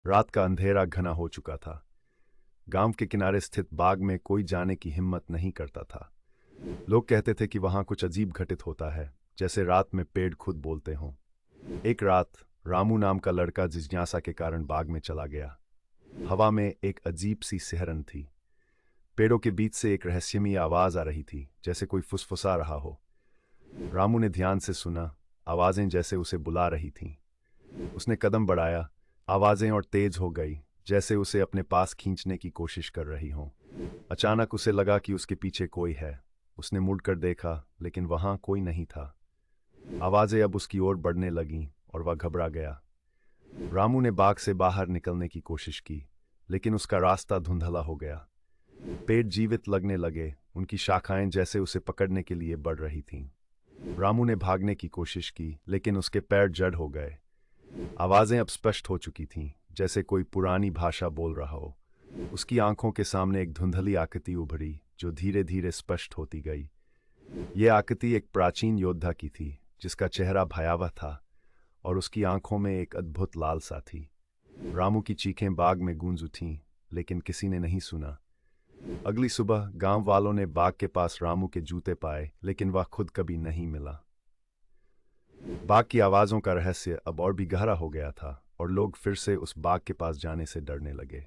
रात का अंधेरा घना हो चुका था। गांव के किनारे स्थित बाग में कोई जाने की हिम्मत नहीं करता था। लोग कहते थे कि वहां कुछ अजीब घटित होता है, जैसे रात में पेड़ खुद बोलते हों। एक रात रामू नाम का लड़का जिज्ञासा के कारण बाग में चला गया। हवा में एक अजीब सी सिहरन थी। पेड़ों के बीच से एक रहस्यमयी आवाज आ रही थी, जैसे कोई फुसफुसा रहा हो। रामू ने ध्यान से सुना। आवाजें जैसे उसे बुला रही थीं। उसने कदम बढ़ाया। आवाजें और तेज हो गई, जैसे उसे अपने पास खींचने की कोशिश कर रही हों। अचानक उसे लगा कि उसके पीछे कोई है। उसने मुड़कर देखा, लेकिन वहां कोई नहीं था। आवाजें अब उसकी ओर बढ़ने लगीं और वह घबरा गया। रामू ने बाग से बाहर निकलने की कोशिश की, लेकिन उसका रास्ता धुंधला हो गया। पेड़ जीवित लगने लगे, उनकी शाखाएं जैसे उसे पकड़ने के लिए बढ़ रही थीं। रामू ने भागने की कोशिश की, लेकिन उसके पैर जड़ हो गए। आवाजें अब स्पष्ट हो चुकी थीं, जैसे कोई पुरानी भाषा बोल रहा हो। उसकी आंखों के सामने एक धुंधली आकृति उभरी, जो धीरे धीरे स्पष्ट होती गई। यह आकृति एक प्राचीन योद्धा की थी, जिसका चेहरा भयावह था और उसकी आंखों में एक अद्भुत लालसा थी। रामू की चीखें बाग में गूंज उठीं, लेकिन किसी ने नहीं सुना। अगली सुबह गांव वालों ने बाग के पास रामू के जूते पाए, लेकिन वह खुद कभी नहीं मिला। बाग की आवाजों का रहस्य अब और भी गहरा हो गया था और लोग फिर से उस बाग के पास जाने से डरने लगे।